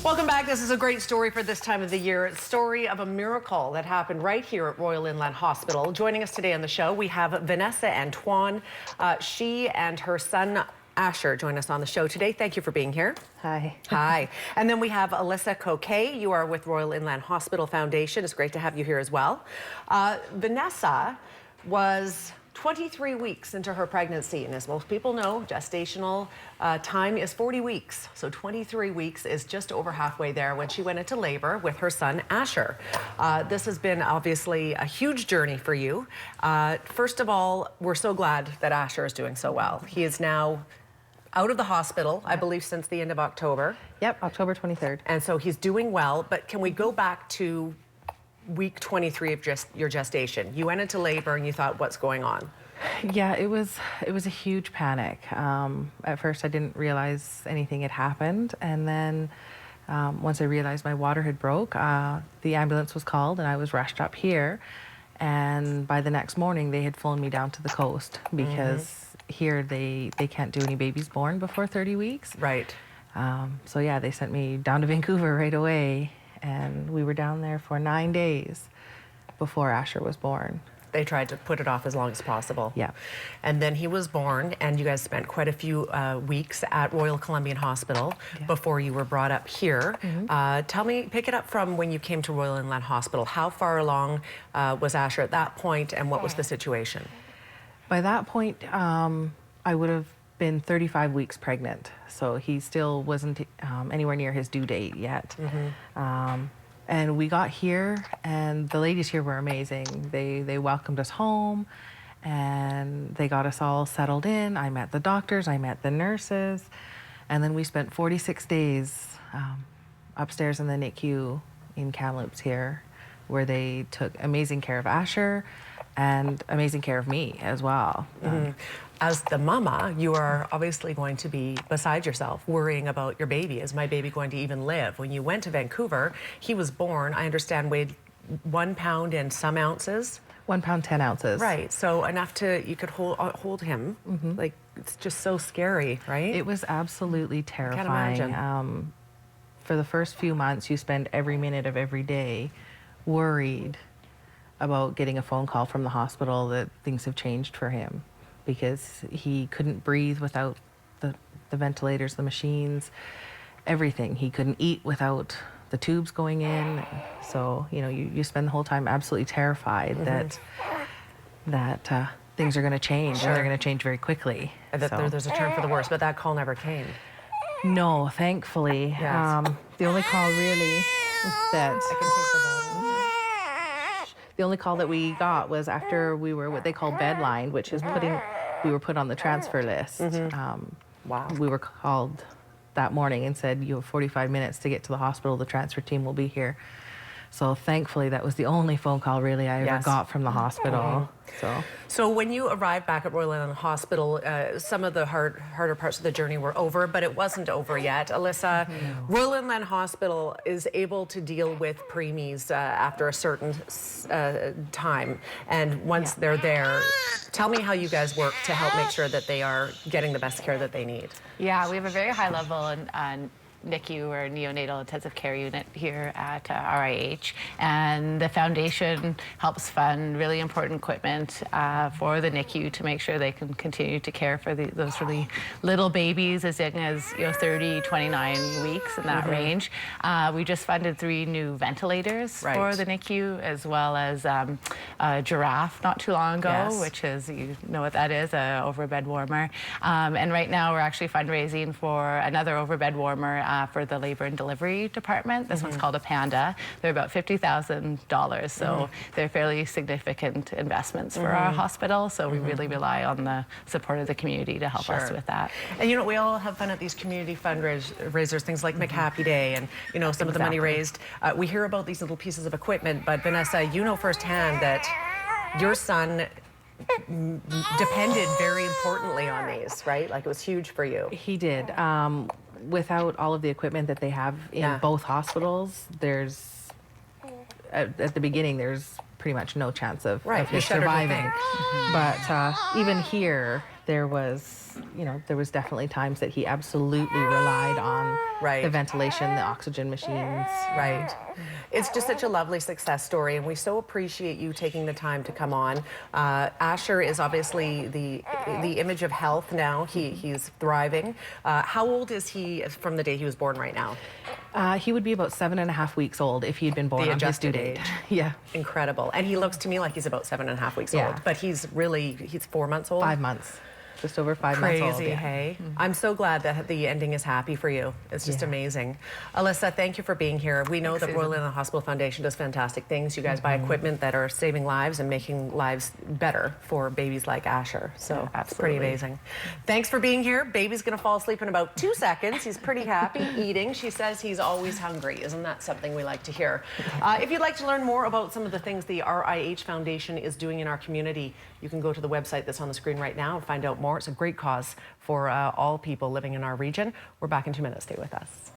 Welcome back. This is a great story for this time of the year. It's a story of a miracle that happened right here at Royal Inland Hospital. Joining us today on the show, we have Vanessa Antoine. She and her son Asher join us on the show today. Thank you for being here. Hi. Hi. And then we have Alyssa Coquet. You are with Royal Inland Hospital Foundation. It's great to have you here as well. Vanessa was 23 weeks into her pregnancy, and as most people know, gestational time is 40 weeks. So 23 weeks is just over halfway there when she went into labor with her son, Asher. This has been obviously a huge journey for you. First of all, we're so glad that Asher is doing so well. He is now out of the hospital, I believe, since the end of October. Yep, October 23rd. And so he's doing well, but can we go back to week 23 of your gestation? You went into labor and you thought, what's going on? Yeah, it was a huge panic. At first I didn't realize anything had happened, and then once I realized my water had broke, the ambulance was called and I was rushed up here, and by the next morning they had flown me down to the coast because here they can't do any babies born before 30 weeks. Right. So yeah, they sent me down to Vancouver right away, and we were down there for 9 days before Asher was born. They tried to put it off as long as possible. Yeah. And then he was born, and you guys spent quite a few weeks at Royal Columbian Hospital before you were brought up here. Tell me, pick it up from when you came to Royal Inland Hospital. How far along was Asher at that point, and what was the situation? By that point, I would have been 35 weeks pregnant, so he still wasn't anywhere near his due date yet. And we got here, and the ladies here were amazing. They welcomed us home, and they got us all settled in. I met the doctors, I met the nurses, and then we spent 46 days upstairs in the NICU in Kamloops here, where they took amazing care of Asher and amazing care of me as well. As the mama, you are obviously going to be beside yourself, worrying about your baby. Is my baby going to even live? When you went to Vancouver, he was born, I understand, weighed 1 pound and some ounces. 1 pound, 10 ounces. Right, so enough you could hold him. Like, it's just so scary, right? It was absolutely terrifying. I can't imagine. For the first few months, you spend every minute of every day worried about getting a phone call from the hospital that things have changed for him, because he couldn't breathe without the ventilators, the machines, everything. He couldn't eat without the tubes going in. So, you know, you spend the whole time absolutely terrified that things are going to change, and they're going to change very quickly. And that there's a turn for the worse, but that call never came. No, thankfully. Yes. The only call really that... I can take the bottle. The only call that we got was after we were what they call bedlined, which is we were put on the transfer list. Wow. We were called that morning and said, you have 45 minutes to get to the hospital. The transfer team will be here. So thankfully, that was the only phone call really I ever got from the hospital. So when you arrived back at Royal Inland Hospital, some of the harder parts of the journey were over, but it wasn't over yet. Alyssa, Royal Inland Hospital is able to deal with preemies after a certain time. And once they're there, tell me how you guys work to help make sure that they are getting the best care that they need. Yeah, we have a very high level and NICU, or neonatal intensive care unit, here at RIH, and the foundation helps fund really important equipment for the NICU to make sure they can continue to care for those really little babies as young as 30, 29 weeks in that range. We just funded 3 new ventilators for the NICU, as well as a giraffe not too long ago, which is, you know what that is, a overbed warmer. And right now we're actually fundraising for another overbed warmer for the labor and delivery department. This one's called a Panda. They're about $50,000, so they're fairly significant investments for our hospital, so we really rely on the support of the community to help us with that. And you know, we all have fun at these community fundraisers, things like McHappy Day, and you know, some of the money raised. We hear about these little pieces of equipment, but Vanessa, you know firsthand that your son depended very importantly on these, right? Like, it was huge for you. He did. Without all of the equipment that they have in both hospitals, there's, at the beginning, there's pretty much no chance of his surviving. But even here, there was, there was definitely times that he absolutely relied on Right. the ventilation, the oxygen machines. Right. It's just such a lovely success story, and we so appreciate you taking the time to come on. Asher is obviously the image of health now. He's thriving. How old is he from the day he was born right now? He would be about 7.5 weeks old if he had been born The on his due adjusted date. age. Yeah. Incredible. And he looks to me like he's about 7.5 weeks Yeah. old, but he's 4 months old. 5 months. Just over 5 months old. Crazy, Yeah. hey? I'm so glad that the ending is happy for you. It's just Yeah. amazing. Alyssa, thank you for being here. We know Thanks, that Royal Susan. Inland Hospital Foundation does fantastic things. You guys buy equipment that are saving lives and making lives better for babies like Asher. So Yeah, it's pretty absolutely. amazing. Thanks for being here. Baby's gonna fall asleep in about 2 seconds. He's pretty happy eating. She says he's always hungry. Isn't that something we like to hear? If you'd like to learn more about some of the things the RIH Foundation is doing in our community, you can go to the website that's on the screen right now and find out more. It's a great cause for all people living in our region. We're back in 2 minutes. Stay with us.